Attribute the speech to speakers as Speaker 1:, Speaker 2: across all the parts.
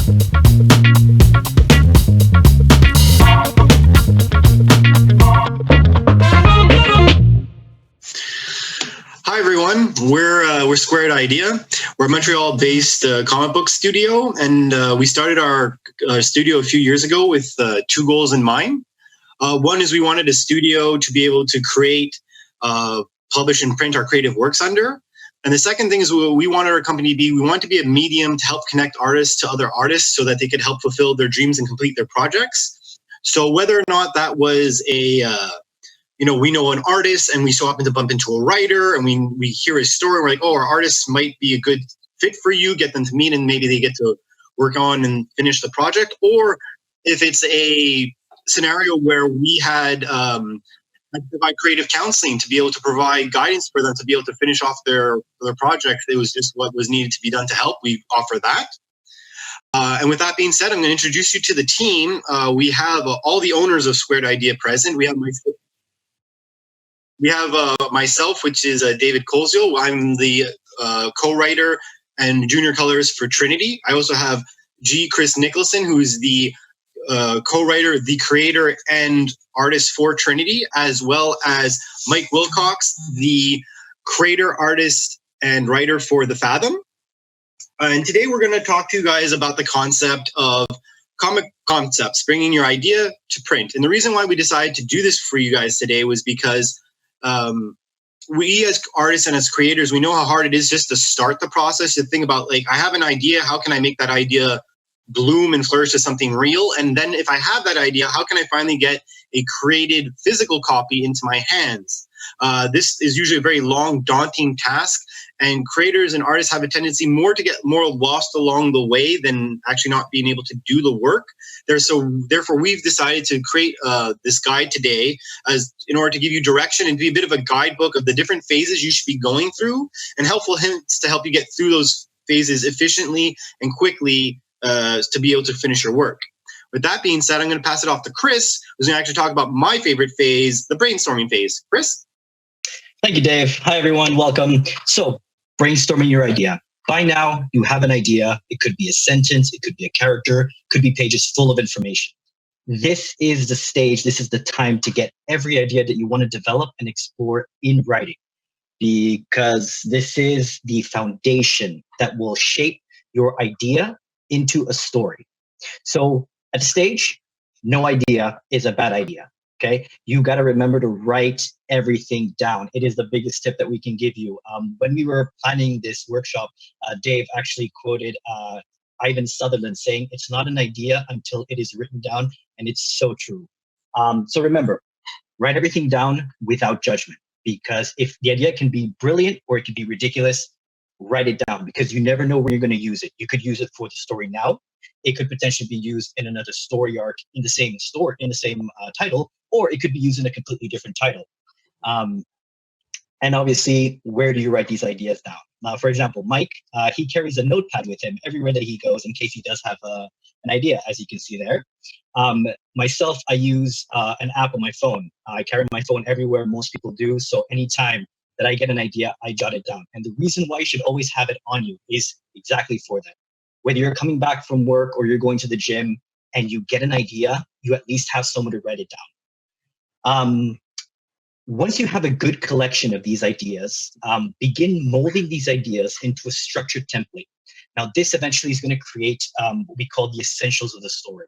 Speaker 1: Hi everyone, we're Squared Idea. We're a Montreal-based comic book studio, and we started our studio a few years ago with two goals in mind. One is we wanted a studio to be able to create, publish, and print our creative works under. And the second thing is we wanted our company to be, we want to be a medium to help connect artists to other artists so that they could help fulfill their dreams and complete their projects. So whether or not that was we know an artist and we so happen to bump into a writer and we hear his story, we're like, oh, our artist might be a good fit for you, get them to meet and maybe they get to work on and finish the project. Or if it's a scenario where we had provide creative counseling to be able to provide guidance for them to be able to finish off their project, it was just what was needed to be done to help. We offer that. And with that being said, I'm going to introduce you to the team. We have all the owners of Squared Idea present. We have myself, which is David Koziol. I'm the co-writer and junior colorist for Trinity. I also have Chris Nicholson, who is the co-writer, the creator, and artist for Trinity, as well as Mike Wilcox, the creator, artist, and writer for The Fathom. And today we're going to talk to you guys about the concept of comic concepts, bringing your idea to print. And the reason why we decided to do this for you guys today was because we as artists and as creators, we know how hard it is just to start the process, to think about, like, I have an idea, how can I make that idea bloom and flourish to something real? And then if I have that idea, how can I finally get a created physical copy into my hands? This is usually a very long, daunting task, and creators and artists have a tendency to get more lost along the way than actually not being able to do the work. Therefore, we've decided to create this guide today in order to give you direction and be a bit of a guidebook of the different phases you should be going through, and helpful hints to help you get through those phases efficiently and quickly to be able to finish your work. With that being said, I'm going to pass it off to Chris, who's going to actually talk about my favorite phase, the brainstorming phase. Chris?
Speaker 2: Thank you, Dave. Hi, everyone. Welcome. So, brainstorming your idea. By now, you have an idea. It could be a sentence. It could be a character. It could be pages full of information. This is the stage. This is the time to get every idea that you want to develop and explore in writing, because this is the foundation that will shape your idea into a story. So at the stage, no idea is a bad idea. Okay, you got to remember to write everything down. It is the biggest tip that we can give you. When we were planning this workshop, Dave actually quoted Ivan Sutherland saying, "It's not an idea until it is written down," and it's so true. So remember, write everything down without judgment, because if the idea can be brilliant or it can be ridiculous, write it down, because you never know where you're going to use it. You could use it for the story now. It could potentially be used in another story arc in the same story, in the same title, or it could be used in a completely different title. And obviously, where do you write these ideas down? Now, for example, Mike, he carries a notepad with him everywhere that he goes in case he does have an idea, as you can see there. Myself, I use an app on my phone. I carry my phone everywhere, most people do. So anytime that I get an idea, I jot it down. And the reason why you should always have it on you is exactly for that. Whether you're coming back from work or you're going to the gym and you get an idea, you at least have someone to write it down. Once you have a good collection of these ideas, begin molding these ideas into a structured template. Now, this eventually is going to create what we call the essentials of the story.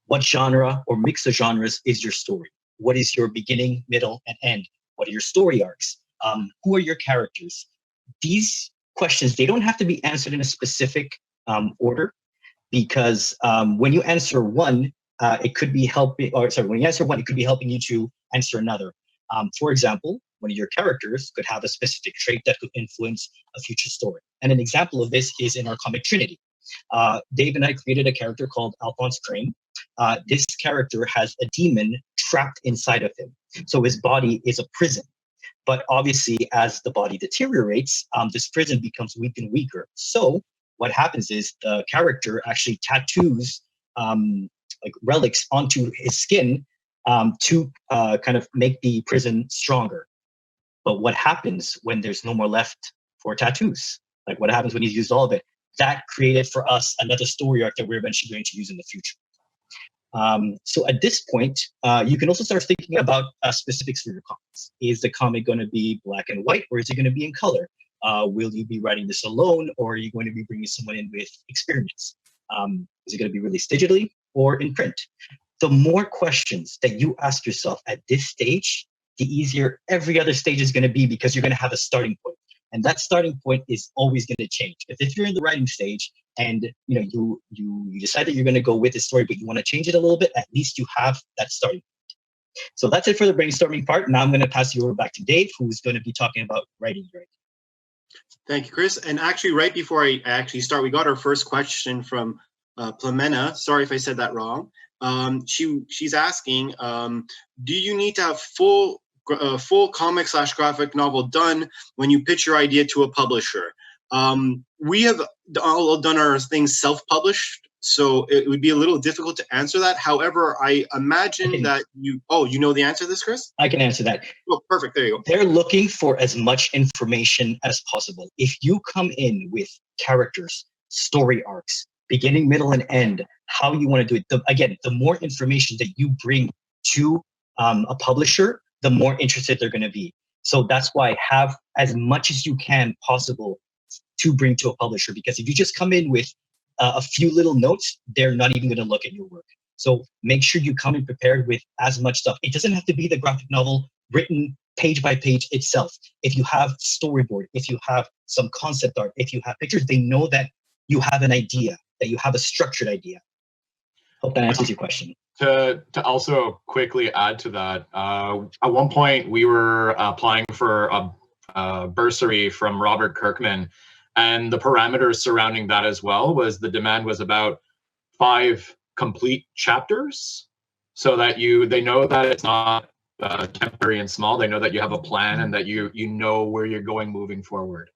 Speaker 2: What genre or mix of genres is your story? What is your beginning, middle, and end? What are your story arcs? Who are your characters? These questions, they don't have to be answered in a specific order, because when you answer one, it could be helping, when you answer one, it could be helping you to answer another. For example, one of your characters could have a specific trait that could influence a future story. And an example of this is in our comic Trinity. Dave and I created a character called Alphonse Crane. This character has a demon trapped inside of him. So his body is a prison. But obviously, as the body deteriorates, this prison becomes weak and weaker. So what happens is the character actually tattoos like relics onto his skin to kind of make the prison stronger. But what happens when there's no more left for tattoos? Like, what happens when he's used all of it? that created for us another story arc that we're eventually going to use in the future. So at this point, you can also start thinking about specifics for your comics. Is the comic going to be black and white, or is it going to be in color? Will you be writing this alone, or are you going to be bringing someone in with experience? Is it going to be released digitally or in print? The more questions that you ask yourself at this stage, the easier every other stage is going to be, because you're going to have a starting point. And that starting point is always going to change. If you're in the writing stage and you decide that you're going to go with the story, but you want to change it a little bit, at least you have that starting point. So that's it for the brainstorming part. Now I'm going to pass you over back to Dave, who's going to be talking about writing your idea.
Speaker 1: Thank you, Chris. And actually, right before I actually start, we got our first question from Plamena. Sorry if I said that wrong. She's asking, do you need to have full comic/graphic novel done when you pitch your idea to a publisher? We have all done our things self-published, so it would be a little difficult to answer that. However, I imagine that you know the answer to this, Chris?
Speaker 2: I can answer that.
Speaker 1: Oh, perfect. There you go.
Speaker 2: They're looking for as much information as possible. If you come in with characters, story arcs, beginning, middle, and end, how you want to do it, the more information that you bring to a publisher, the more interested they're going to be. So that's why have as much as you can possible to bring to a publisher, because if you just come in with a few little notes, they're not even going to look at your work. So make sure you come in prepared with as much stuff. It doesn't have to be the graphic novel written page by page itself. If you have storyboard, if you have some concept art, if you have pictures, they know that you have an idea, that you have a structured idea. Hope that answers your question.
Speaker 3: To also quickly add to that, at one point we were applying for a bursary from Robert Kirkman, and the parameters surrounding that as well was the demand was about 5 complete chapters, so that they know that it's not temporary and small. They know that you have a plan and that you know where you're going moving forward.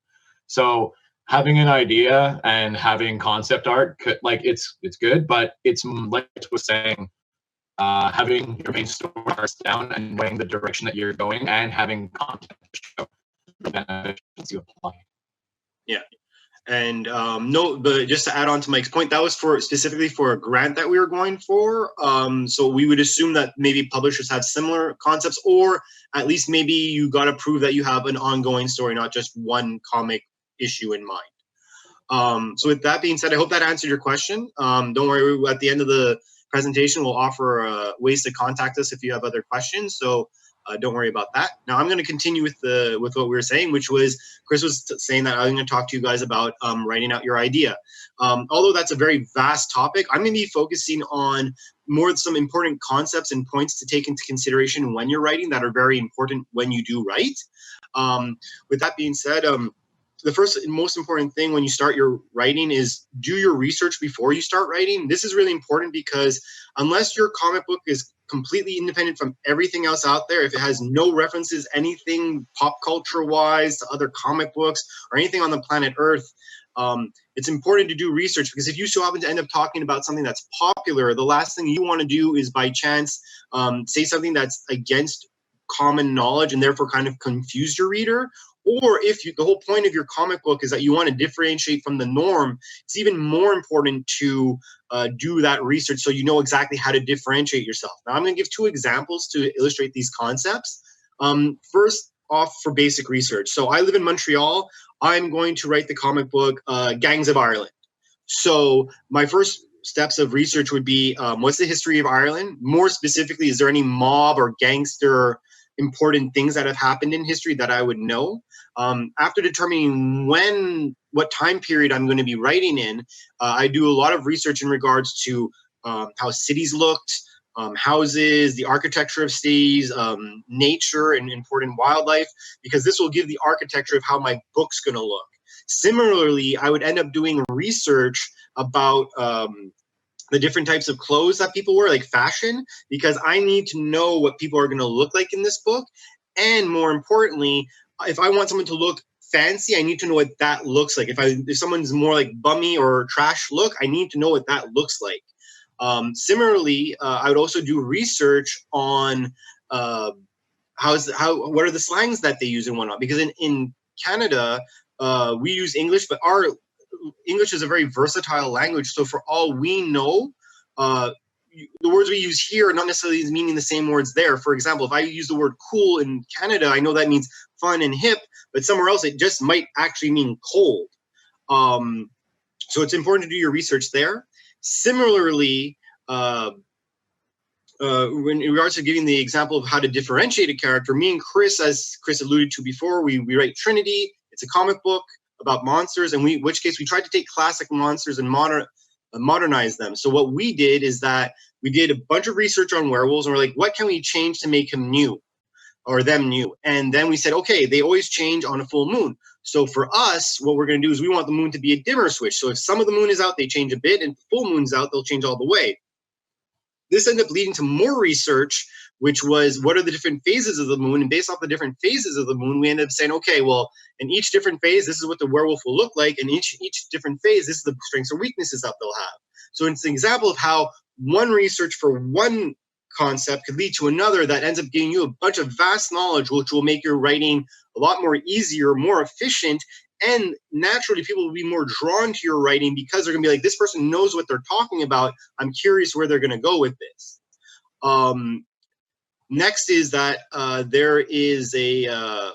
Speaker 3: So having an idea and having concept art, it's good, but it's like I was saying, having your main story arcs down and knowing the direction that you're going and having content to show the benefits you apply.
Speaker 1: Yeah. And but just to add on to Mike's point, that was specifically for a grant that we were going for. So we would assume that maybe publishers have similar concepts, or at least maybe you got to prove that you have an ongoing story, not just one comic issue in mind. So with that being said, I hope that answered your question. Don't worry, at the end of the presentation, we'll offer ways to contact us if you have other questions. So don't worry about that. Now I'm going to continue with what we were saying, which was Chris was saying that I'm going to talk to you guys about writing out your idea. Although that's a very vast topic, I'm going to be focusing on some important concepts and points to take into consideration when you're writing that are very important when you do write. With that being said, the first and most important thing when you start your writing is do your research before you start writing. This is really important because unless your comic book is completely independent from everything else out there, if it has no references, anything pop culture wise to other comic books or anything on the planet Earth, it's important to do research, because if you so happen to end up talking about something that's popular, the last thing you want to do is by chance say something that's against common knowledge and therefore kind of confuse your reader. Or if the whole point of your comic book is that you want to differentiate from the norm, it's even more important to do that research so you know exactly how to differentiate yourself. Now, I'm going to give 2 examples to illustrate these concepts. First off, for basic research. So I live in Montreal. I'm going to write the comic book Gangs of Ireland. So my first steps of research would be what's the history of Ireland? More specifically, is there any mob or gangster important things that have happened in history that I would know? After determining what time period I'm going to be writing in, I do a lot of research in regards to how cities looked, houses, the architecture of cities, nature, and important wildlife, because this will give the architecture of how my book's going to look. Similarly, I would end up doing research about the different types of clothes that people wear, like fashion, because I need to know what people are going to look like in this book. And more importantly, if I want someone to look fancy, I need to know what that looks like. If someone's more like bummy or trash look, I need to know what that looks like. Similarly, I would also do research on what are the slangs that they use and whatnot. Because in Canada, we use English, but our English is a very versatile language. So for all we know, the words we use here are not necessarily meaning the same words there. For example, if I use the word cool in Canada, I know that means fun and hip, but somewhere else it just might actually mean cold. So it's important to do your research there. Similarly, in regards to giving the example of how to differentiate a character, me and Chris, as Chris alluded to before, we write Trinity. It's a comic book about monsters, and in which case we tried to take classic monsters and modernize them. So what we did is that we did a bunch of research on werewolves, and we're like, what can we change to make him new or them new? And then we said, okay, they always change on a full moon. So for us, what we're going to do is we want the moon to be a dimmer switch. So if some of the moon is out, they change a bit, and full moon's out, they'll change all the way. This ended up leading to more research, which was what are the different phases of the moon? And based off the different phases of the moon, we ended up saying, okay, well, in each different phase, this is what the werewolf will look like. And each different phase, this is the strengths or weaknesses that they'll have. So it's an example of how one research for one concept could lead to another that ends up giving you a bunch of vast knowledge, which will make your writing a lot more easier, more efficient, and naturally people will be more drawn to your writing because they're going to be like, this person knows what they're talking about. I'm curious where they're going to go with this. Next is that there is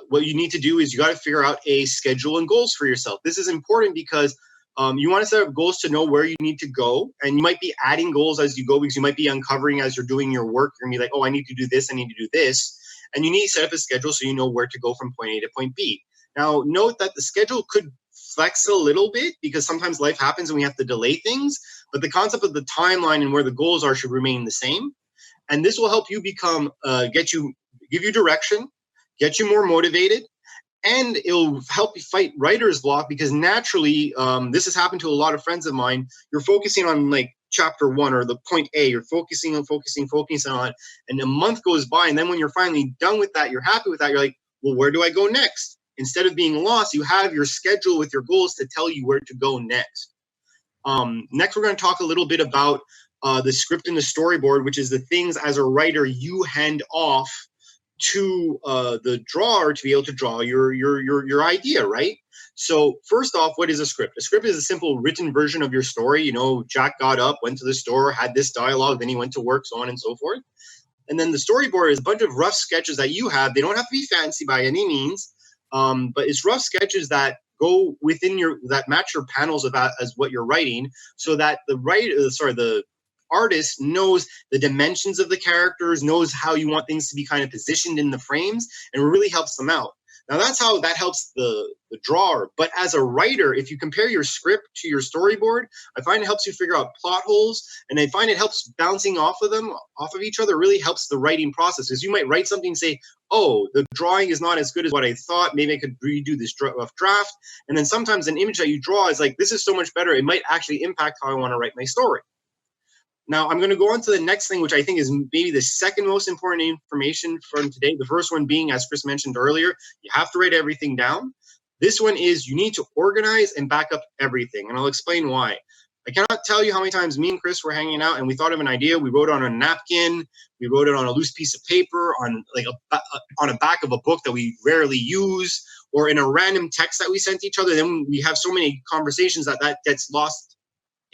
Speaker 1: what you need to do is you got to figure out a schedule and goals for yourself. This is important because you want to set up goals to know where you need to go, and you might be adding goals as you go because you might be uncovering as you're doing your work. You're going to be like, oh, I need to do this, I need to do this. And you need to set up a schedule so you know where to go from point A to point B. Now, note that the schedule could flex a little bit because sometimes life happens and we have to delay things, but the concept of the timeline and where the goals are should remain the same. And this will help you become, give you direction, get you more motivated, and it'll help you fight writer's block because naturally, this has happened to a lot of friends of mine. You're focusing on like chapter 1 or the point A, you're focusing on, and a month goes by. And then when you're finally done with that, you're happy with that. You're like, well, where do I go next? Instead of being lost, you have your schedule with your goals to tell you where to go next. Next, we're going to talk a little bit about the script and the storyboard, which is the things as a writer you hand off to the drawer to be able to draw your idea, right? So first off, what is a script? A script is a simple written version of your story. You know, Jack got up, went to the store, had this dialogue, then he went to work, so on and so forth. And then the storyboard is a bunch of rough sketches that you have. They don't have to be fancy by any means, but it's rough sketches that go within that match your panels about as what you're writing, so that the artist knows the dimensions of the characters, knows how you want things to be kind of positioned in the frames, and it really helps them out. Now that's how that helps the drawer. But as a writer, if you compare your script to your storyboard, I find it helps you figure out plot holes, and I find it helps bouncing off of each other, really helps the writing process. Because you might write something and say, oh, the drawing is not as good as what I thought. Maybe I could redo this rough draft. And then sometimes an image that you draw is like, this is so much better. It might actually impact how I want to write my story. Now, I'm going to go on to the next thing, which I think is maybe the second most important information from today. The first one being, as Chris mentioned earlier, you have to write everything down. This one is you need to organize and back up everything, and I'll explain why. I cannot tell you how many times me and Chris were hanging out and we thought of an idea. We wrote it on a napkin. We wrote it on a loose piece of paper, on a back of a book that we rarely use, or in a random text that we sent each other. Then we have so many conversations that gets lost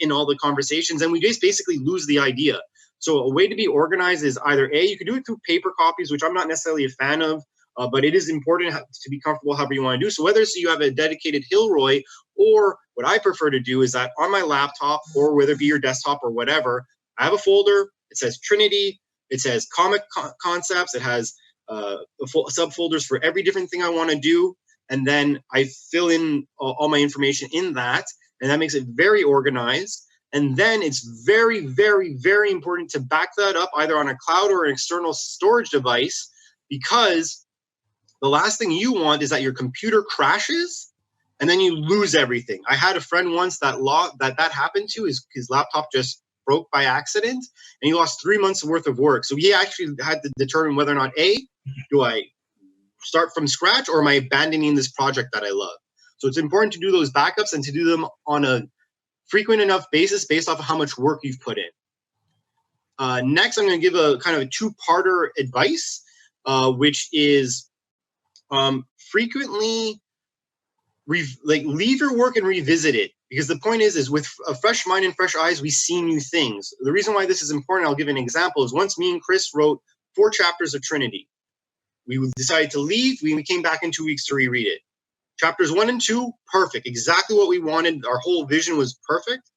Speaker 1: in all the conversations, and we just basically lose the idea. So a way to be organized is either A, you can do it through paper copies, which I'm not necessarily a fan of, but it is important to be comfortable however you want to do. So whether you have a dedicated Hilroy, or what I prefer to do is that on my laptop, or whether it be your desktop or whatever, I have a folder. It says Trinity. It says comic concepts. It has subfolders for every different thing I want to do. And then I fill in all my information in that. And that makes it very organized. And then it's very, very, very important to back that up either on a cloud or an external storage device, because the last thing you want is that your computer crashes and then you lose everything. I had a friend once that happened to. His laptop just broke by accident, and he lost 3 months worth of work. So he actually had to determine whether or not, A, do I start from scratch, or am I abandoning this project that I love? So it's important to do those backups and to do them on a frequent enough basis based off of how much work you've put in. Next, I'm going to give a kind of a two-parter advice, which is frequently leave your work and revisit it. Because the point is with a fresh mind and fresh eyes, we see new things. The reason why this is important, I'll give an example, is once me and Chris wrote 4 chapters of Trinity. We decided to leave. We came back in 2 weeks to reread it. Chapters 1 and 2, perfect. Exactly what we wanted. Our whole vision was perfect.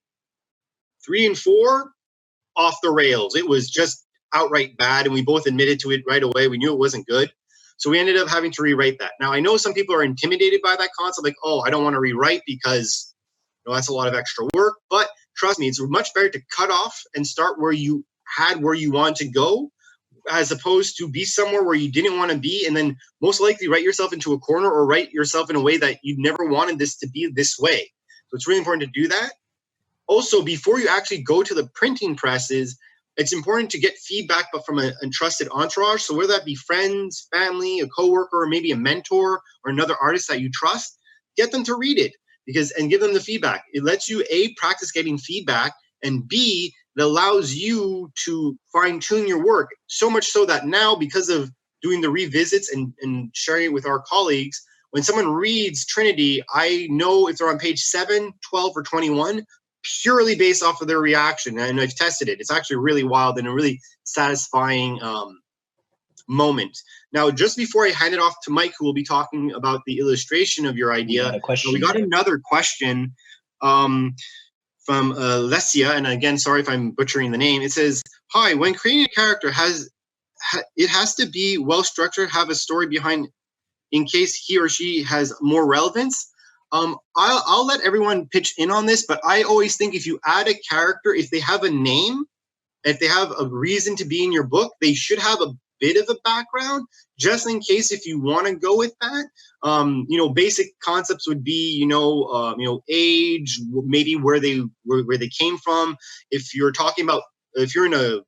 Speaker 1: 3 and 4, off the rails. It was just outright bad, and we both admitted to it right away. We knew it wasn't good. So we ended up having to rewrite that. Now, I know some people are intimidated by that concept, like, oh, I don't want to rewrite because that's a lot of extra work. But trust me, it's much better to cut off and start where you want to go, as opposed to be somewhere where you didn't want to be and then most likely write yourself into a corner or write yourself in a way that you never wanted this to be this way. So it's really important to do that. Also, before you actually go to the printing presses, it's important to get feedback, but from a trusted entourage. So whether that be friends, family, a coworker, or maybe a mentor or another artist that you trust, get them to read it and give them the feedback. It lets you A, practice getting feedback, and B, it allows you to fine tune your work, so much so that now, because of doing the revisits and sharing it with our colleagues, when someone reads Trinity, I know if they're on page 7, 12, or 21, purely based off of their reaction. And I've tested it. It's actually really wild and a really satisfying moment. Now, just before I hand it off to Mike, who will be talking about the illustration of your idea, we got another question from Lesia, and again, sorry if I'm butchering the name. It says, hi, when creating a character, it has to be well-structured, have a story behind in case he or she has more relevance. I'll let everyone pitch in on this, but I always think if you add a character, if they have a name, if they have a reason to be in your book, they should have a bit of a background, just in case if you want to go with that. Basic concepts would be, age, maybe where they came from. If you're in a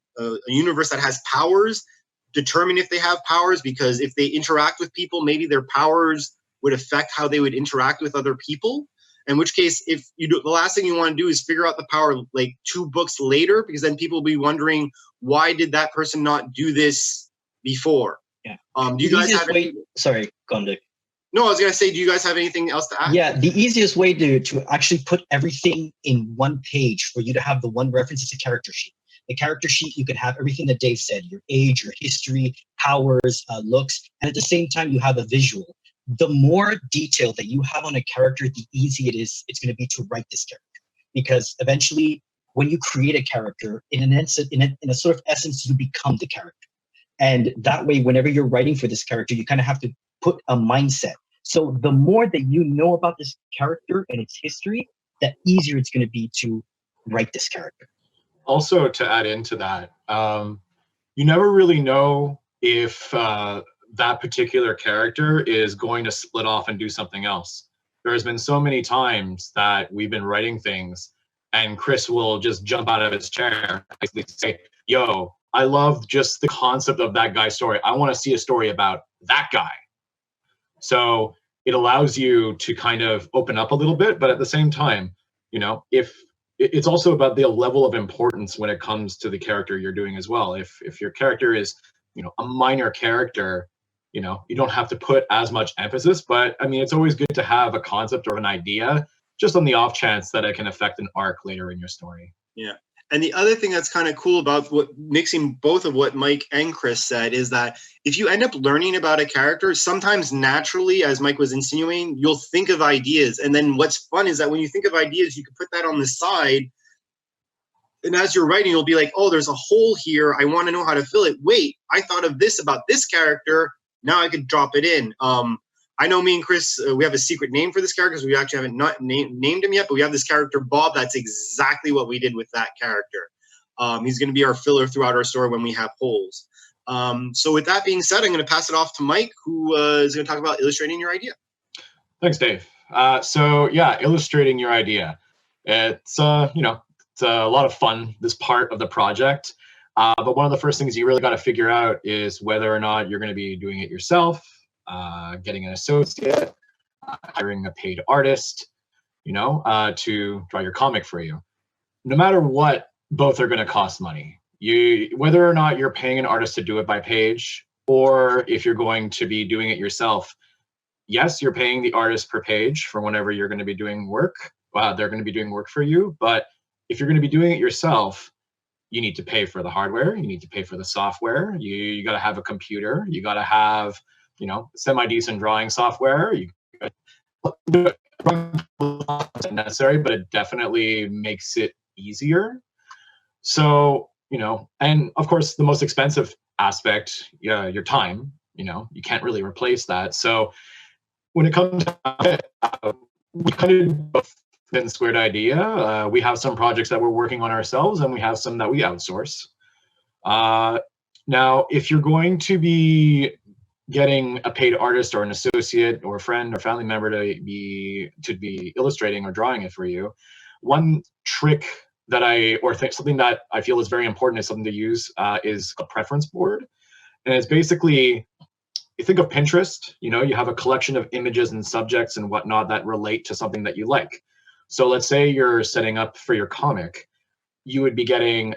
Speaker 1: universe that has powers, determine if they have powers, because if they interact with people, maybe their powers would affect how they would interact with other people. In which case, the last thing you want to do is figure out the power like 2 books later, because then people will be wondering, why did that person not do this before?
Speaker 2: Yeah.
Speaker 1: Do you guys have
Speaker 2: sorry, Gondik.
Speaker 1: No, I was gonna say, do you guys have anything else to add?
Speaker 2: Yeah, the easiest way to actually put everything in one page for you to have the one reference is a character sheet. The character sheet, you can have everything that Dave said, your age, your history, powers, looks, and at the same time, you have a visual. The more detail that you have on a character, the easier it's going to be to write this character. Because eventually, when you create a character, in a sort of essence, you become the character. And that way, whenever you're writing for this character, you kind of have to put a mindset. So the more that you know about this character and its history, the easier it's going to be to write this character.
Speaker 3: Also, to add into that, you never really know if that particular character is going to split off and do something else. There has been so many times that we've been writing things and Chris will just jump out of his chair and basically say, yo, I love just the concept of that guy's story. I want to see a story about that guy. So it allows you to kind of open up a little bit, but at the same time, if it's also about the level of importance when it comes to the character you're doing as well. If your character is, a minor character, you don't have to put as much emphasis, but I mean, it's always good to have a concept or an idea just on the off chance that it can affect an arc later in your story.
Speaker 1: Yeah. And the other thing that's kind of cool about mixing both of what Mike and Chris said is that if you end up learning about a character, sometimes naturally, as Mike was insinuating, you'll think of ideas. And then what's fun is that when you think of ideas, you can put that on the side. And as you're writing, you'll be like, oh, there's a hole here. I want to know how to fill it. Wait, I thought of this about this character. Now I could drop it in. I know me and Chris, we have a secret name for this character because we actually haven't named him yet, but we have this character, Bob. That's exactly what we did with that character. He's going to be our filler throughout our story when we have holes. So with that being said, I'm going to pass it off to Mike, who is going to talk about illustrating your idea.
Speaker 3: Thanks, Dave. So yeah, illustrating your idea. It's, it's a lot of fun, this part of the project. But one of the first things you really got to figure out is whether or not you're going to be doing it yourself, getting an associate, hiring a paid artist, to draw your comic for you. No matter what, both are going to cost money. Whether or not you're paying an artist to do it by page, or if you're going to be doing it yourself, yes, you're paying the artist per page for whenever you're going to be doing work, they're going to be doing work for you. But if you're going to be doing it yourself, you need to pay for the hardware. You need to pay for the software. You got to have a computer. You got to have, semi-decent drawing software. You not necessary, but it definitely makes it easier. So, and of course, the most expensive aspect, your time. You can't really replace that. So when it comes to we kind of thin squared idea. We have some projects that we're working on ourselves, and we have some that we outsource. Now, if you're going to be getting a paid artist or an associate or a friend or family member to be illustrating or drawing it for you, one trick that something that I feel is very important is something to use is a preference board. And it's basically, you think of Pinterest, you have a collection of images and subjects and whatnot that relate to something that you like. So let's say you're setting up for your comic, you would be getting,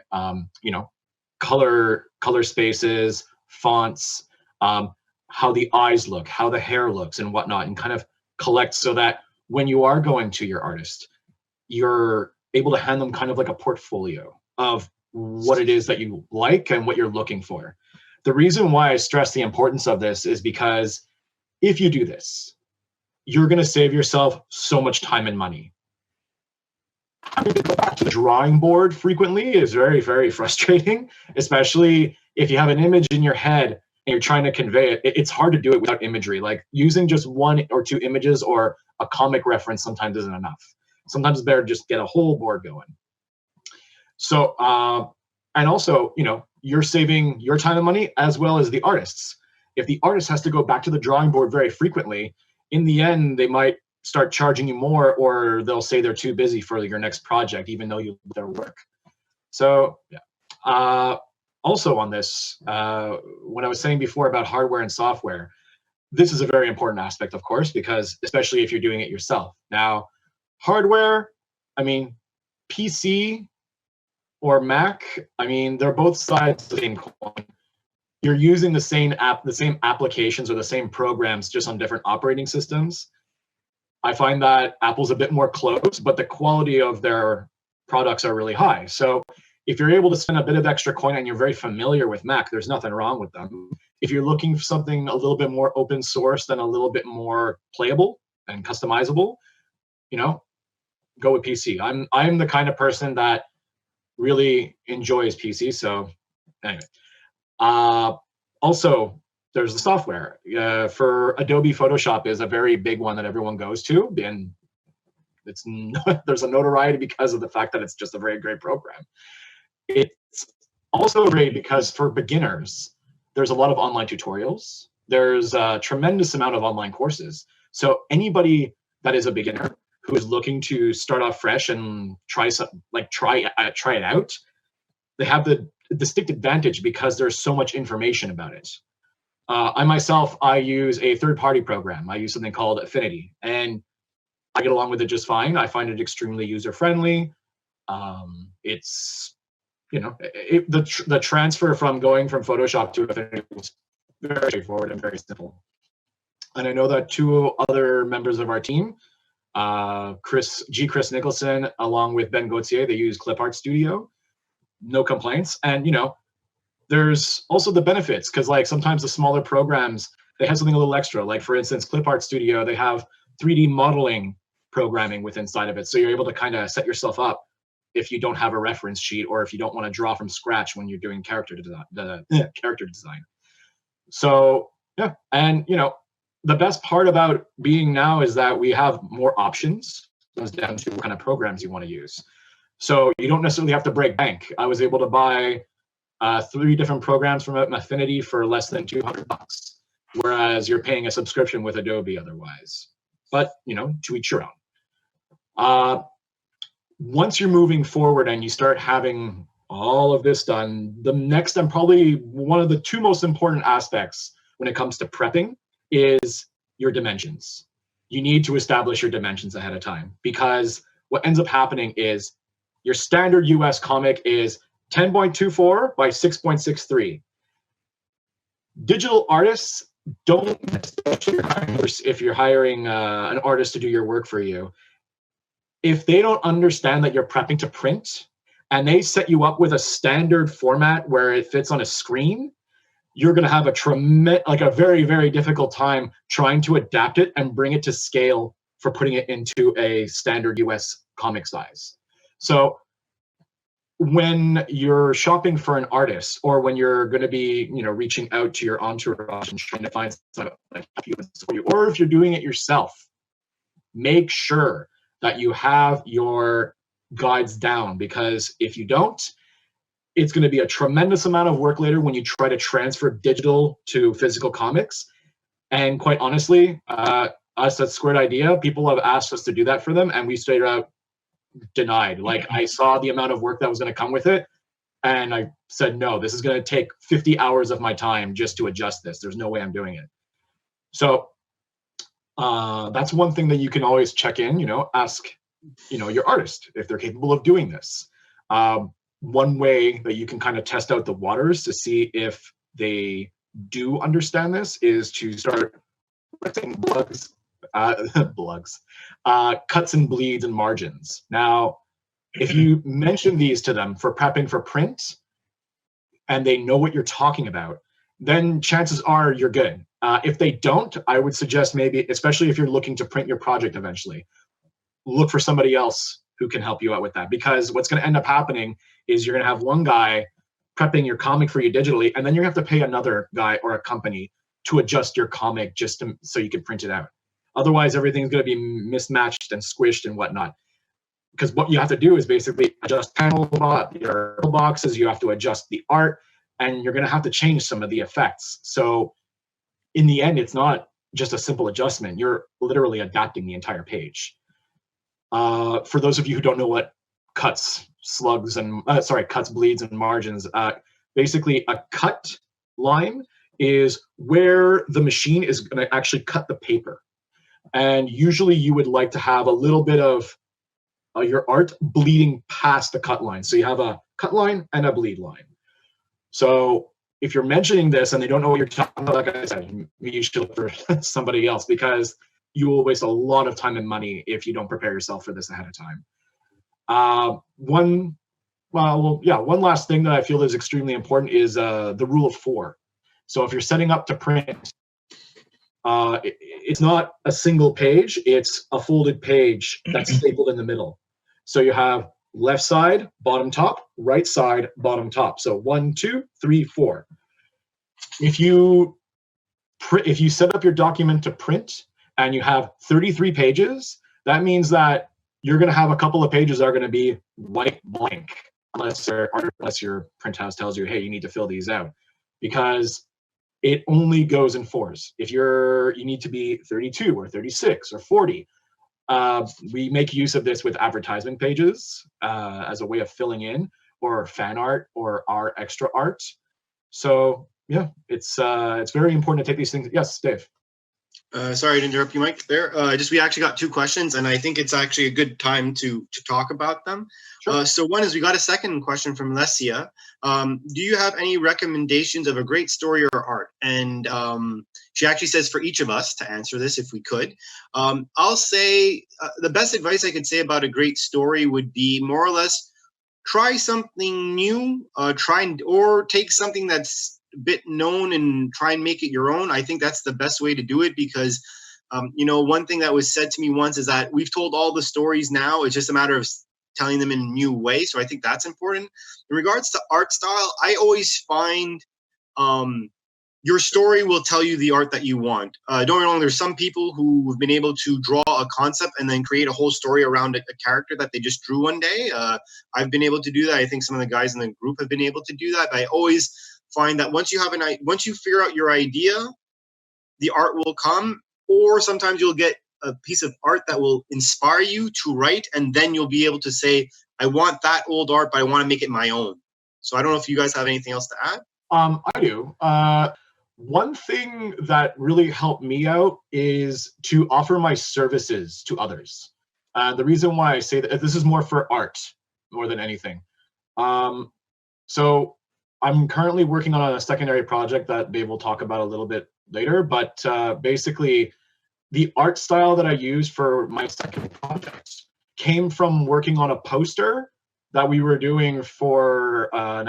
Speaker 3: color spaces, fonts, how the eyes look, how the hair looks and whatnot, and kind of collect so that when you are going to your artist, you're able to hand them kind of like a portfolio of what it is that you like and what you're looking for. The reason why I stress the importance of this is because if you do this, you're going to save yourself so much time and money. Having to go back to the drawing board frequently is very, very frustrating, especially if you have an image in your head and you're trying to convey it. It's hard to do it without imagery. Like using just one or two images or a comic reference sometimes isn't enough. Sometimes it's better to just get a whole board going. So, and also, you're saving your time and money as well as the artists. If the artist has to go back to the drawing board very frequently, in the end, they might start charging you more, or they'll say they're too busy for your next project, even though you love their work. So, yeah. Also on this, what I was saying before about hardware and software, this is a very important aspect, of course, because especially if you're doing it yourself. Now, hardware, PC or Mac, they're both sides of the same coin. You're using the same applications or the same programs, just on different operating systems. I find that Apple's a bit more closed, but the quality of their products are really high. So if you're able to spend a bit of extra coin and you're very familiar with Mac, there's nothing wrong with them. If you're looking for something a little bit more open source and a little bit more playable and customizable, go with PC. I'm the kind of person that really enjoys PC. So anyway, also there's the software. For Adobe Photoshop is a very big one that everyone goes to, and there's a notoriety because of the fact that it's just a very great program. It's also great because for beginners, there's a lot of online tutorials. There's a tremendous amount of online courses. So anybody that is a beginner who is looking to start off fresh and try it out, they have the distinct advantage because there's so much information about it. I use a third-party program. I use something called Affinity, and I get along with it just fine. I find it extremely user-friendly. It's, the transfer from going from Photoshop to Affinity is very straightforward and very simple. And I know that two other members of our team, Chris Nicholson, along with Ben Gauthier, they use Clip Art Studio. No complaints. And, there's also the benefits, because like sometimes the smaller programs, they have something a little extra. Like for instance, Clip Art Studio, they have 3D modeling programming within inside of it. So you're able to kind of set yourself up if you don't have a reference sheet, or if you don't want to draw from scratch when you're doing character design. So yeah, and the best part about being now is that we have more options. It comes down to what kind of programs you want to use. So you don't necessarily have to break bank. I was able to buy 3 different programs from Affinity for less than $200, whereas you're paying a subscription with Adobe otherwise. But to each your own. Once you're moving forward and you start having all of this done, the next and probably one of the 2 most important aspects when it comes to prepping is your dimensions. You need to establish your dimensions ahead of time, because what ends up happening is your standard US comic is 10.24 by 6.63. Digital artists don't, especially if you're hiring an artist to do your work for you, if they don't understand that you're prepping to print and they set you up with a standard format where it fits on a screen, you're going to have a very, very difficult time trying to adapt it and bring it to scale for putting it into a standard US comic size. So when you're shopping for an artist, or when you're going to be, reaching out to your entourage and trying to find something like for you, or if you're doing it yourself, make sure that you have your guides down, because if you don't, it's going to be a tremendous amount of work later when you try to transfer digital to physical comics. And quite honestly, us at Squared Idea, people have asked us to do that for them, and we straight out denied. Like, I saw the amount of work that was going to come with it, and I said, no, this is going to take 50 hours of my time just to adjust this. There's no way I'm doing it. So that's one thing that you can always check in, ask, your artist if they're capable of doing this. One way that you can kind of test out the waters to see if they do understand this is to start writing cuts and bleeds and margins. Now, if you mention these to them for prepping for print and they know what you're talking about, then chances are you're good. If they don't, I would suggest maybe, especially if you're looking to print your project eventually, look for somebody else who can help you out with that. Because what's going to end up happening is you're going to have one guy prepping your comic for you digitally, and then you're going to have to pay another guy or a company to adjust your comic so you can print it out. Otherwise, everything's going to be mismatched and squished and whatnot. Because what you have to do is basically adjust your boxes, you have to adjust the art, and you're going to have to change some of the effects. So in the end, it's not just a simple adjustment. You're literally adapting the entire page. For those of you who don't know what cuts, bleeds, and margins, basically a cut line is where the machine is going to actually cut the paper. And usually you would like to have a little bit of your art bleeding past the cut line. So you have a cut line and a bleed line. So if you're mentioning this and they don't know what you're talking about, like I said, you should look for somebody else, because you will waste a lot of time and money if you don't prepare yourself for this ahead of time. One last thing that I feel is extremely important is the rule of 4. So if you're setting up to print, it's not a single page, it's a folded page that's stapled in the middle. So you have left side, bottom top, right side, bottom top. So 1, 2, 3, 4. If you set up your document to print and you have 33 pages, that means that you're going to have a couple of pages that are going to be white blank, unless your print house tells you, hey, you need to fill these out, because it only goes in 4s. If you need to be 32 or 36 or 40. We make use of this with advertisement pages as a way of filling in, or fan art, or our extra art. So yeah, it's very important to take these things. Yes, Dave.
Speaker 1: Sorry to interrupt you, Mike. There, we actually got 2 questions, and I think it's actually a good time to talk about them.
Speaker 3: Sure.
Speaker 1: So one is, we got a second question from Lesia. Do you have any recommendations of a great story or art? And she actually says for each of us to answer this, if we could. I'll say the best advice I could say about a great story would be more or less try something new, or take something that's a bit known and try and make it your own. I think that's the best way to do it, because one thing that was said to me once is that we've told all the stories now, it's just a matter of telling them in a new way. So I think that's important. In regards to art style, I always find your story will tell you the art that you want. Don't get me wrong, there's some people who have been able to draw a concept and then create a whole story around a character that they just drew one day. I've been able to do that. I think some of the guys in the group have been able to do that. But I always find that once you figure out your idea, the art will come, or sometimes you'll get a piece of art that will inspire you to write, and then you'll be able to say, I want that old art, but I want to make it my own. So I don't know if you guys have anything else to add.
Speaker 3: I do. One thing that really helped me out is to offer my services to others. The reason why I say that, this is more for art more than anything. So I'm currently working on a secondary project that Babe will talk about a little bit later, but basically the art style that I use for my second project came from working on a poster that we were doing for an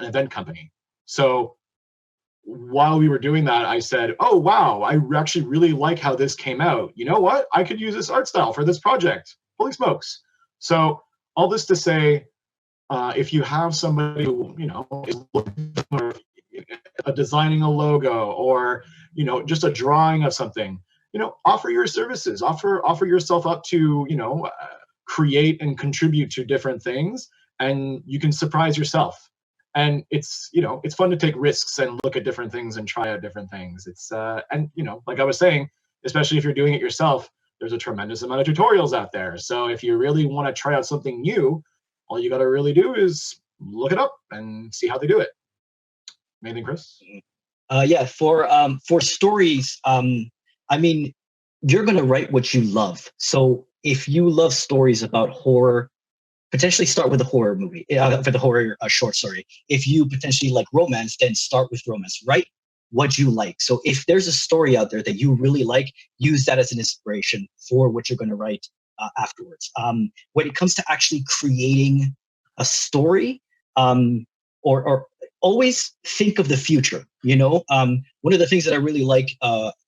Speaker 3: event company. So while we were doing that, I said, oh, wow, I actually really like how this came out. You know what? I could use this art style for this project. Holy smokes. So all this to say, if you have somebody who, is looking for designing a logo or, just a drawing of something, offer your services, offer yourself up to, create and contribute to different things, and you can surprise yourself. And it's fun to take risks and look at different things and try out different things. It's and like I was saying, especially if you're doing it yourself, there's a tremendous amount of tutorials out there. So if you really want to try out something new, all you got to really do is look it up and see how they do it. Anything, Chris?
Speaker 2: Yeah, for stories, I mean, you're gonna write what you love. So if you love stories about horror, potentially start with a horror movie, for the horror short story. If you potentially like romance, then start with romance. Write what you like. So if there's a story out there that you really like, use that as an inspiration for what you're going to write afterwards. When it comes to actually creating a story, or always think of the future. One of the things that I really like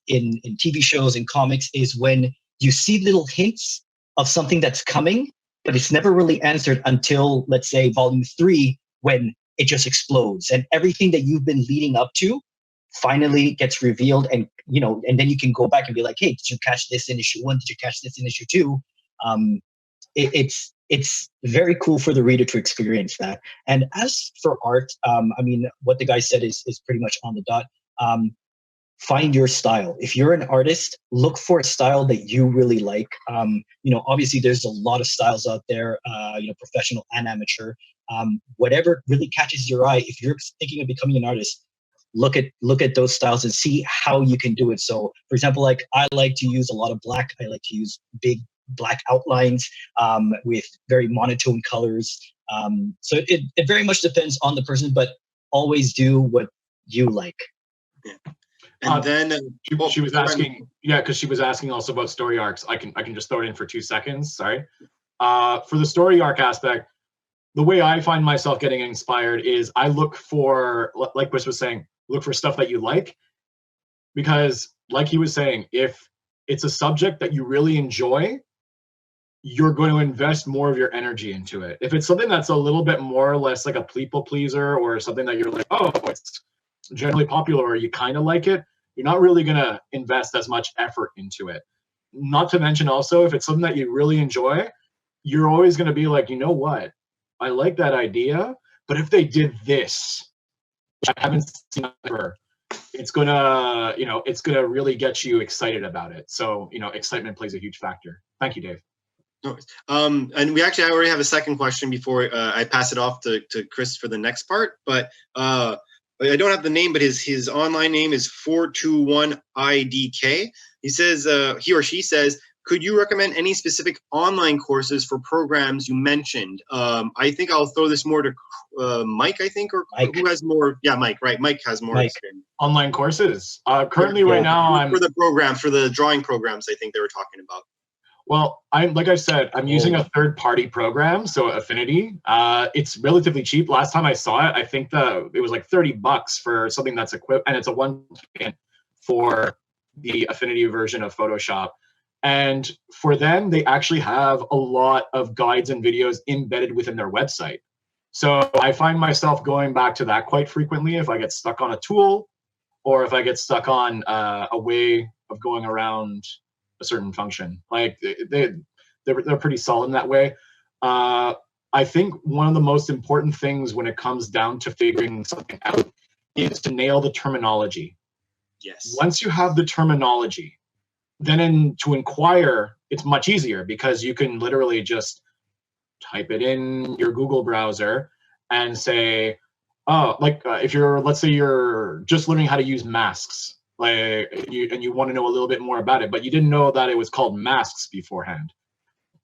Speaker 2: in TV shows and comics is when you see little hints of something that's coming, but it's never really answered until, let's say, volume 3, when it just explodes and everything that you've been leading up to finally gets revealed. And and then you can go back and be like, hey, did you catch this in issue 1? Did you catch this in issue 2? It's very cool for the reader to experience that. And as for art, I mean, what the guy said is pretty much on the dot. Find your style. If you're an artist, look for a style that you really like. Obviously there's a lot of styles out there, professional and amateur. Whatever really catches your eye, if you're thinking of becoming an artist, look at those styles and see how you can do it. So for example, like I like to use a lot of black. I like to use big black outlines with very monotone colors. So it very much depends on the person, but always do what you like.
Speaker 1: Yeah. And then
Speaker 3: she was asking, because she was asking also about story arcs. I can just throw it in for 2 seconds. Sorry. For the story arc aspect, the way I find myself getting inspired is I look for, like Chris was saying, look for stuff that you like, because like he was saying, if it's a subject that you really enjoy, you're going to invest more of your energy into it. If it's something that's a little bit more or less like a people pleaser, or something that you're like, oh, it's generally popular, or you kind of like it, you're not really going to invest as much effort into it. Not to mention also, if it's something that you really enjoy, you're always going to be like, you know what? I like that idea, but if they did this, which I haven't seen ever, it's gonna really get you excited about it. So, excitement plays a huge factor. Thank you, Dave.
Speaker 1: No worries. And I already have a second question before I pass it off to Chris for the next part, but I don't have the name, but his online name is 421IDK. He says, he or she says, could you recommend any specific online courses for programs you mentioned? I think I'll throw this more to Mike, I think, or Mike. Who has more? Yeah, Mike, right. Mike has more experience.
Speaker 3: Online courses. Currently right now,
Speaker 1: for the drawing programs, I think they were talking about.
Speaker 3: Well, like I said, I'm using a third-party program, so Affinity. It's relatively cheap. Last time I saw it, I think it was like $30 for something that's equipped, and it's a one-time for the Affinity version of Photoshop. And for them, they actually have a lot of guides and videos embedded within their website. So I find myself going back to that quite frequently if I get stuck on a tool, or if I get stuck on a way of going around a certain function. Like they're pretty solid in that way. I think one of the most important things when it comes down to figuring something out is to nail the terminology.
Speaker 1: Yes.
Speaker 3: Once you have the terminology, then to inquire, it's much easier, because you can literally just type it in your Google browser and say, if let's say you're just learning how to use masks, and you want to know a little bit more about it, but you didn't know that it was called masks beforehand,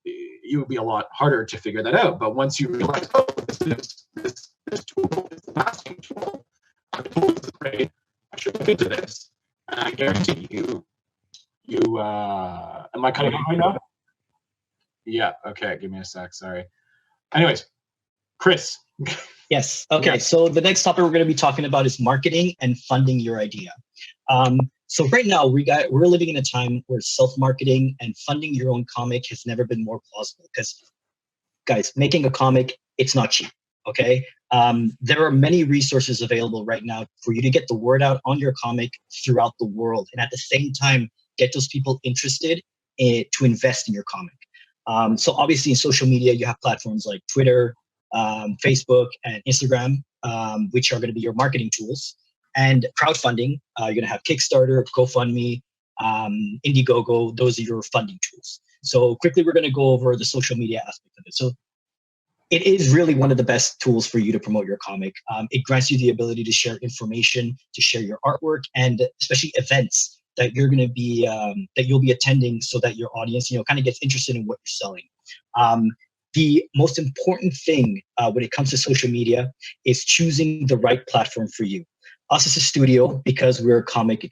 Speaker 3: it would be a lot harder to figure that out. But once you realize, this tool is the masking tool, the tool is great, I should look into this, and I guarantee you, am I cutting out right now? Yeah. Okay. Give me a sec. Sorry. Anyways, Chris.
Speaker 2: Yes. Okay.
Speaker 3: Yeah.
Speaker 2: So the next topic we're going to be talking about is marketing and funding your idea. So right now we're living in a time where self-marketing and funding your own comic has never been more plausible, because guys, making a comic, it's not cheap. Okay. There are many resources available right now for you to get the word out on your comic throughout the world, and at the same time get those people interested to invest in your comic. So obviously in social media, you have platforms like Twitter, Facebook, and Instagram, which are going to be your marketing tools. And crowdfunding, you're going to have Kickstarter, GoFundMe, Indiegogo. Those are your funding tools. So quickly, we're going to go over the social media aspect of it. So it is really one of the best tools for you to promote your comic. It grants you the ability to share information, to share your artwork, and especially events that you're going to be that you'll be attending, so that your audience, kind of gets interested in what you're selling. The most important thing when it comes to social media is choosing the right platform for you. Us as a studio, because we're comic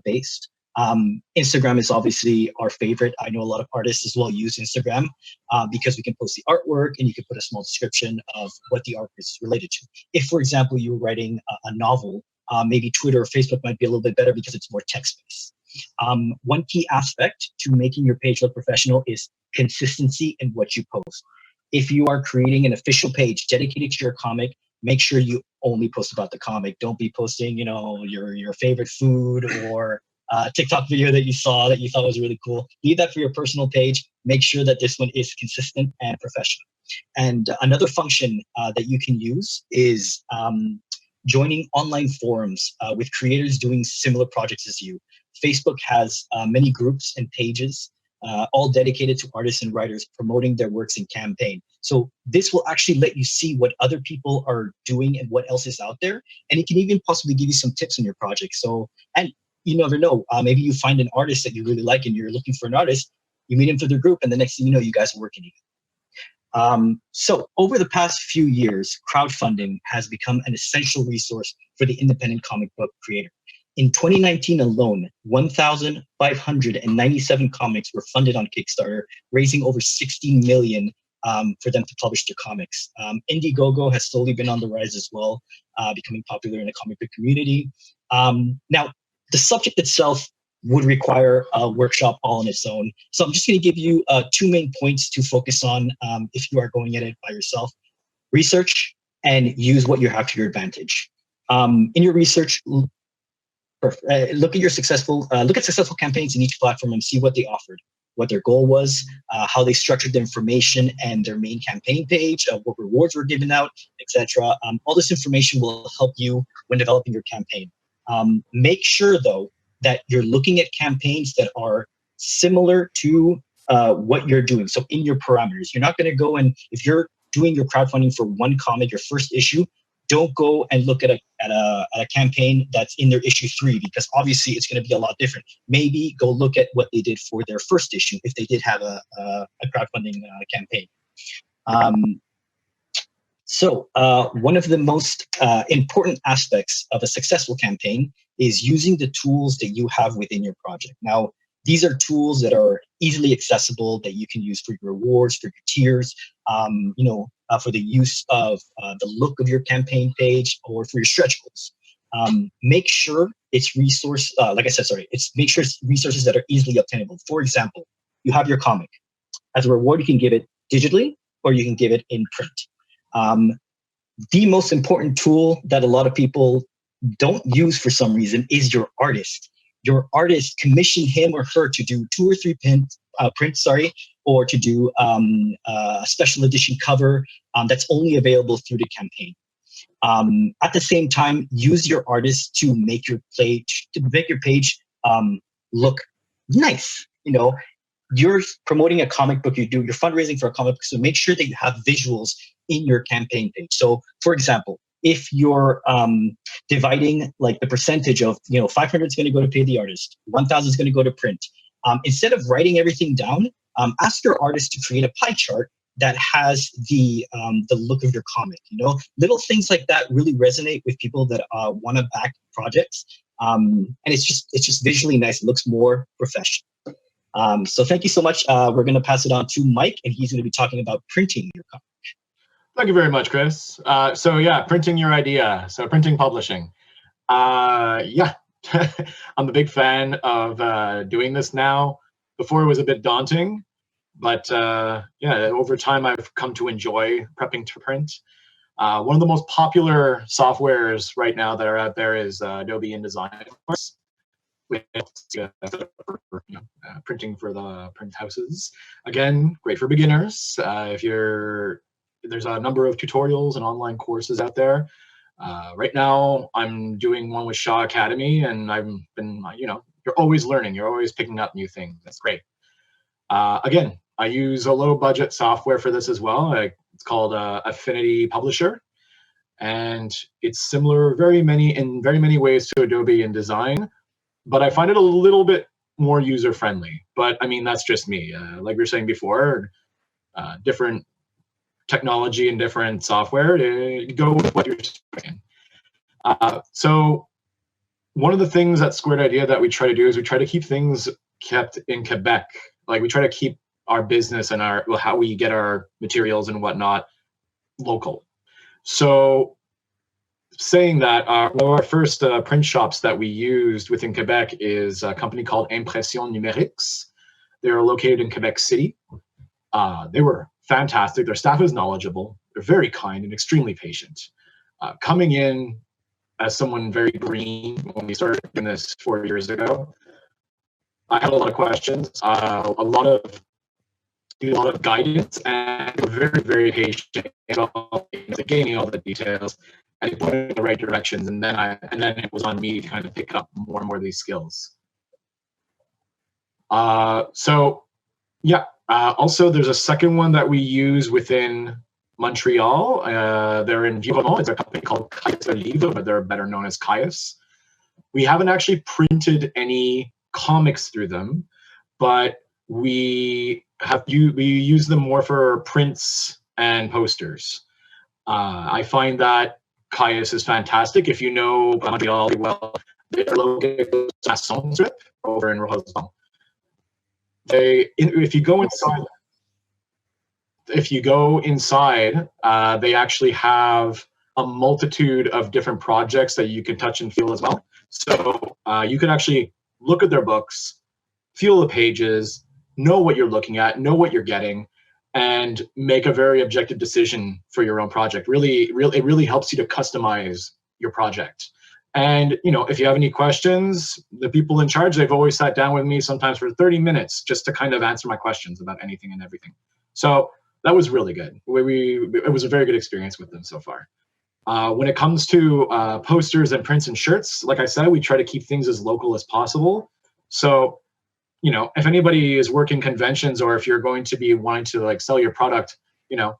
Speaker 2: based, Instagram is obviously our favorite. I know a lot of artists as well use Instagram because we can post the artwork and you can put a small description of what the artwork is related to. If, for example, you were writing a novel, maybe Twitter or Facebook might be a little bit better because it's more text-based. One key aspect to making your page look professional is consistency in what you post. If you are creating an official page dedicated to your comic, make sure you only post about the comic. Don't be posting, your favorite food or TikTok video that you saw that you thought was really cool. Leave that for your personal page. Make sure that this one is consistent and professional. And another function that you can use is joining online forums with creators doing similar projects as you. Facebook has many groups and pages all dedicated to artists and writers promoting their works in campaign. So this will actually let you see what other people are doing and what else is out there. And it can even possibly give you some tips on your project. So, and you never know, maybe you find an artist that you really like and you're looking for an artist, you meet him through the group, and the next thing you know, you guys are working together. So over the past few years, crowdfunding has become an essential resource for the independent comic book creator. In 2019 alone, 1,597 comics were funded on Kickstarter, raising over $60 million for them to publish their comics. Indiegogo has slowly been on the rise as well, becoming popular in the comic book community. Now, the subject itself would require a workshop all on its own. So I'm just going to give you two main points to focus on if you are going at it by yourself. Research and use what you have to your advantage. In your research, look at successful campaigns in each platform and see what they offered, what their goal was, how they structured the information and their main campaign page, what rewards were given out, etc. All this information will help you when developing your campaign. Make sure, though, that you're looking at campaigns that are similar to what you're doing. So in your parameters, you're not going to go and, if you're doing your crowdfunding for one comic, your first issue, don't go and look at a campaign that's in their issue 3, because obviously it's going to be a lot different. Maybe go look at what they did for their first issue if they did have a crowdfunding campaign. So one of the most important aspects of a successful campaign is using the tools that you have within your project. Now, these are tools that are easily accessible that you can use for your rewards, for your tiers, for the use of the look of your campaign page, or for your stretch goals. Make sure it's make sure it's resources that are easily obtainable. For example, you have your comic. As a reward, you can give it digitally or you can give it in print. The most important tool that a lot of people don't use for some reason is your artist. Your artist, commission him or her to do 2 or 3 prints, or to do a special edition cover that's only available through the campaign. At the same time, use your artist to make your page look nice. You're promoting a comic book, you're fundraising for a comic book, so make sure that you have visuals in your campaign page. So, for example, if you're dividing like the percentage of, 500 is going to go to pay the artist, 1,000 is going to go to print. Instead of writing everything down, ask your artist to create a pie chart that has the look of your comic. Little things like that really resonate with people that want to back projects, and it's just visually nice. It looks more professional. So thank you so much. We're going to pass it on to Mike, and he's going to be talking about printing your comic.
Speaker 3: Thank you very much, Chris. So yeah, printing your idea. So printing publishing. Yeah, I'm a big fan of doing this now. Before it was a bit daunting, but yeah, over time I've come to enjoy prepping to print. One of the most popular softwares right now that are out there is Adobe InDesign, of course, with printing for the print houses. Again, great for beginners. There's a number of tutorials and online courses out there. Right now, I'm doing one with Shaw Academy, and I've been, you're always learning. You're always picking up new things. That's great. Again, I use a low-budget software for this as well. It's called Affinity Publisher, and it's similar in very many ways to Adobe InDesign, but I find it a little bit more user-friendly. But I mean, that's just me. Like we were saying before, different technology and different software to go with what you're doing. So one of the things at Squared Idea that we try to do is we try to keep things kept in Quebec. Like we try to keep our business and how we get our materials and whatnot local. So saying that, one of our first print shops that we used within Quebec is a company called Impression Numériques. They're located in Quebec City. They were fantastic. Their staff is knowledgeable. They're very kind and extremely patient. Coming in as someone very green when we started doing this 4 years ago, I had a lot of questions, a lot of guidance, and they were very, very patient. They gave me all the details and they put it in the right directions, and then it was on me to kind of pick up more and more of these skills. So yeah. Also, there's a second one that we use within Montreal. They're in Vieux-Romont. It's a company called Caius Livre, but they're better known as Caius. We haven't actually printed any comics through them, but we use them more for prints and posters. I find that Caius is fantastic. If you know Montreal well, they're located in Masson strip over in Rosemont. If you go inside, they actually have a multitude of different projects that you can touch and feel as well. So you can actually look at their books, feel the pages, know what you're looking at, know what you're getting, and make a very objective decision for your own project. It really helps you to customize your project. And, if you have any questions, the people in charge, they've always sat down with me sometimes for 30 minutes just to kind of answer my questions about anything and everything. So that was really good. It was a very good experience with them so far. When it comes to posters and prints and shirts, like I said, we try to keep things as local as possible. So, if anybody is working conventions, or if you're going to be wanting to sell your product, and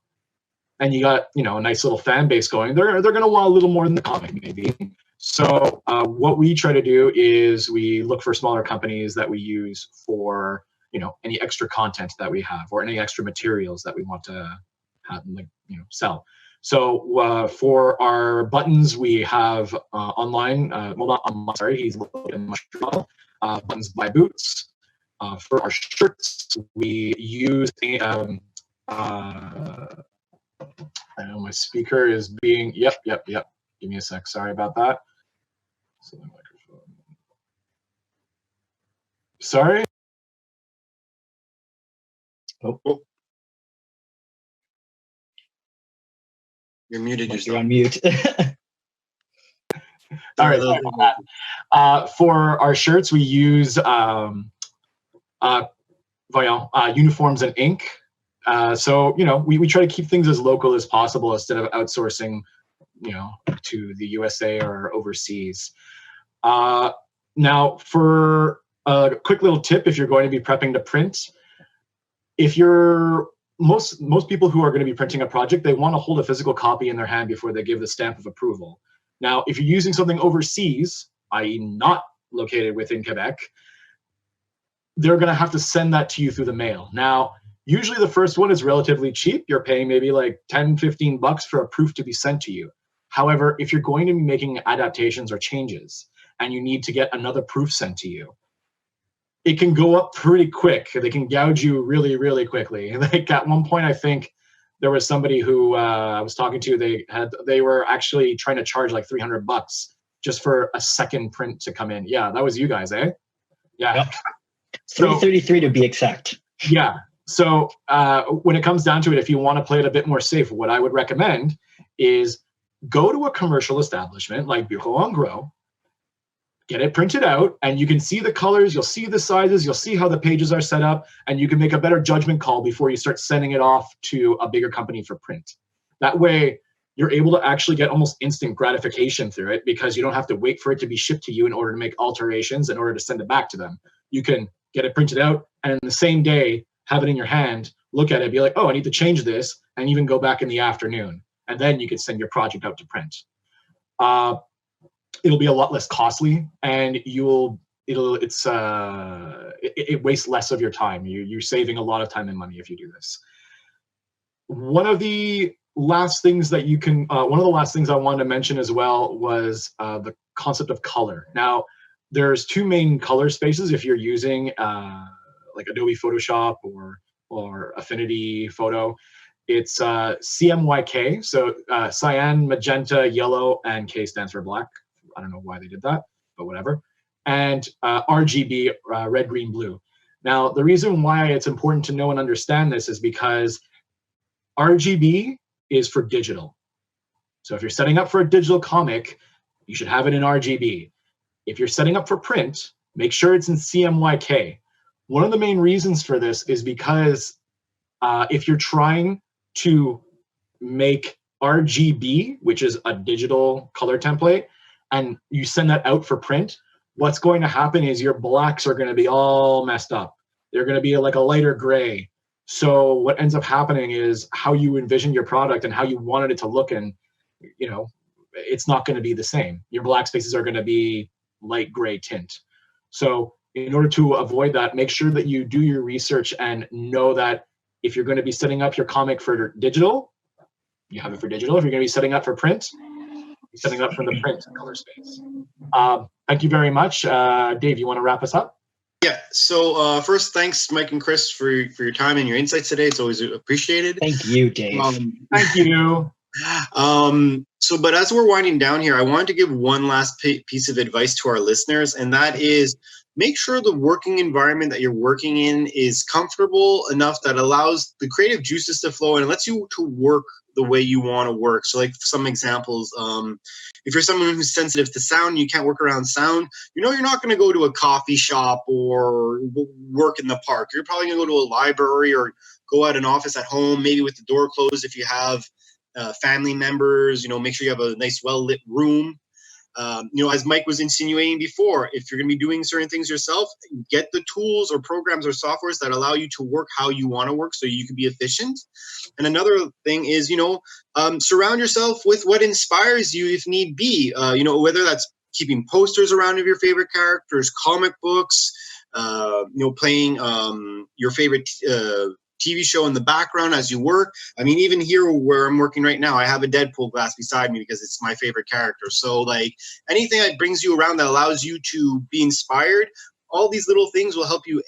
Speaker 3: you got, a nice little fan base going, they're going to want a little more than the comic maybe. So what we try to do is we look for smaller companies that we use for, any extra content that we have or any extra materials that we want to have, sell. So for our buttons, we have online, not online, sorry, he's located in Montreal, Buttons by Boots. For our shirts, we use I know my speaker is being, yep. Give me a sec, sorry about that. Sorry?
Speaker 1: Oh. You're muted yourself.
Speaker 2: You're on mute.
Speaker 3: All right, sorry about that. For our shirts, we use uniforms and ink. So, we try to keep things as local as possible instead of outsourcing, to the USA or overseas. Now, for a quick little tip, if you're going to be prepping to print, if you're most people who are going to be printing a project, they want to hold a physical copy in their hand before they give the stamp of approval. Now, if you're using something overseas, i.e. not located within Quebec, they're going to have to send that to you through the mail. Now, usually the first one is relatively cheap. You're paying maybe like 10, 15 bucks for a proof to be sent to you. However, if you're going to be making adaptations or changes and you need to get another proof sent to you, it can go up pretty quick. They can gouge you really, really quickly. Like at one point, I think there was somebody who I was talking to. They were actually trying to charge like $300 just for a second print to come in. Yeah, that was you guys, eh? Yeah.
Speaker 2: Yep. 333 to be exact.
Speaker 3: Yeah. So when it comes down to it, if you want to play it a bit more safe, what I would recommend is go to a commercial establishment like Bureau en Gros, get it printed out, and you can see the colors, you'll see the sizes, you'll see how the pages are set up, and you can make a better judgment call before you start sending it off to a bigger company for print. That way, you're able to actually get almost instant gratification through it because you don't have to wait for it to be shipped to you in order to make alterations in order to send it back to them. You can get it printed out and in the same day, have it in your hand, look at it, be like, oh, I need to change this, and even go back in the afternoon. And then you can send your project out to print. It'll be a lot less costly, and it wastes less of your time. You're saving a lot of time and money if you do this. One of the last things I wanted to mention as well was the concept of color. Now, there's two main color spaces if you're using like Adobe Photoshop or Affinity Photo. It's CMYK, so cyan, magenta, yellow, and K stands for black. I don't know why they did that, but whatever. And RGB, red, green, blue. Now, the reason why it's important to know and understand this is because RGB is for digital. So if you're setting up for a digital comic, you should have it in RGB. If you're setting up for print, make sure it's in CMYK. One of the main reasons for this is because if you're trying to make RGB, which is a digital color template, and you send that out for print, what's going to happen is your blacks are going to be all messed up. They're going to be like a lighter gray. So what ends up happening is how you envision your product and how you wanted it to look, and it's not going to be the same. Your black spaces are going to be light gray tint. So in order to avoid that, make sure that you do your research and know that if you're going to be setting up your comic for digital, you have it for digital. If you're going to be setting up for print, you're setting up for the print color space. Thank you very much. Dave, you want to wrap us up?
Speaker 1: Yeah. So first, thanks, Mike and Chris, for your time and your insights today. It's always appreciated.
Speaker 2: Thank you, Dave.
Speaker 3: Thank you.
Speaker 1: But as we're winding down here, I wanted to give one last piece of advice to our listeners, and that is make sure the working environment that you're working in is comfortable enough that allows the creative juices to flow and lets you to work the way you want to work. So like some examples, if you're someone who's sensitive to sound, you can't work around sound, you're not going to go to a coffee shop or work in the park. You're probably going to go to a library or go at an office at home, maybe with the door closed if you have family members. Make sure you have a nice well-lit room. As Mike was insinuating before, if you're going to be doing certain things yourself, get the tools or programs or softwares that allow you to work how you want to work so you can be efficient. And another thing is, surround yourself with what inspires you if need be, whether that's keeping posters around of your favorite characters, comic books, playing your favorite TV show in the background as you work. I mean, even here where I'm working right now, I have a Deadpool glass beside me because it's my favorite character. So like anything that brings you around that allows you to be inspired, all these little things will help you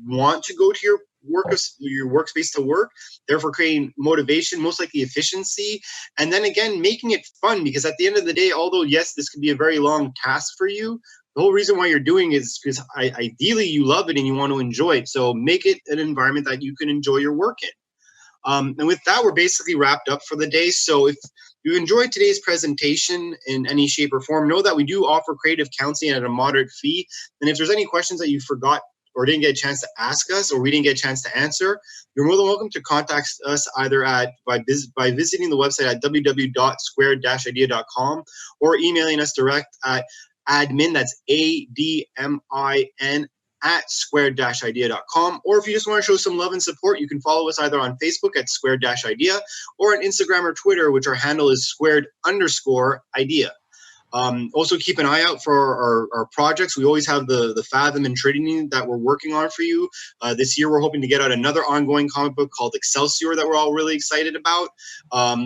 Speaker 1: want to go to your workspace to work, therefore creating motivation, most likely efficiency, and then again making it fun, because at the end of the day, although yes, this could be a very long task for you, the whole reason why you're doing it is because ideally you love it and you want to enjoy it. So make it an environment that you can enjoy your work in. And with that, we're basically wrapped up for the day. So if you enjoyed today's presentation in any shape or form, know that we do offer creative counseling at a moderate fee. And if there's any questions that you forgot or didn't get a chance to ask us, or we didn't get a chance to answer, you're more than welcome to contact us either by visiting the website at www.squared-idea.com or emailing us direct at admin, that's ADMIN, at squared-idea.com. Or if you just want to show some love and support, you can follow us either on Facebook at squared-idea or on Instagram or Twitter, which our handle is squared_idea. Also, keep an eye out for our projects. We always have the Fathom and Trinity that we're working on for you. This year, we're hoping to get out another ongoing comic book called Excelsior that we're all really excited about.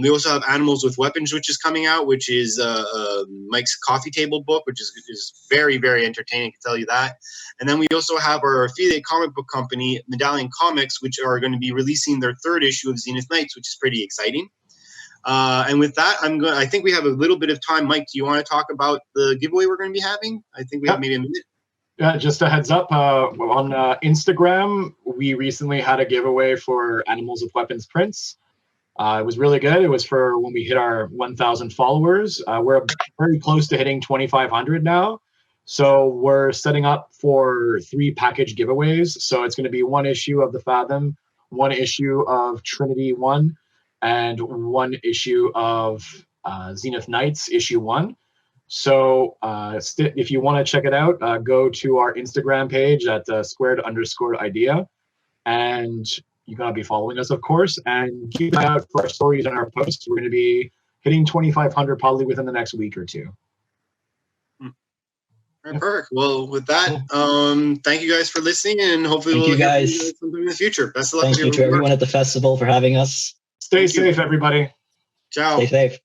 Speaker 1: We also have Animals with Weapons, which is coming out, which is Mike's coffee table book, which is very, very entertaining, I can tell you that. And then we also have our affiliate comic book company, Medallion Comics, which are going to be releasing their 3rd issue of Zenith Knights, which is pretty exciting. And with that, I think we have a little bit of time. Mike, do you want to talk about the giveaway we're going to be having? I think we have maybe a minute.
Speaker 3: Yeah, just a heads up, on Instagram, we recently had a giveaway for Animals with Weapons prints. It was really good. It was for when we hit our 1,000 followers. We're very close to hitting 2,500 now. So we're setting up for 3 package giveaways. So it's going to be 1 issue of the Fathom, 1 issue of Trinity 1, and 1 issue of Zenith Knights issue 1. So if you want to check it out, go to our Instagram page at _idea, and you're going to be following us, of course, and keep an eye out for our stories and our posts. We're going to be hitting 2,500 probably within the next week or 2.
Speaker 1: All right, perfect. Well, with that, thank you guys for listening, and hopefully
Speaker 2: Thank
Speaker 1: we'll
Speaker 2: you guys.
Speaker 1: hear something in the future. Best of luck.
Speaker 2: Thank you to everyone at the festival for having us.
Speaker 3: Stay safe, everybody.
Speaker 1: Ciao.
Speaker 2: Stay safe.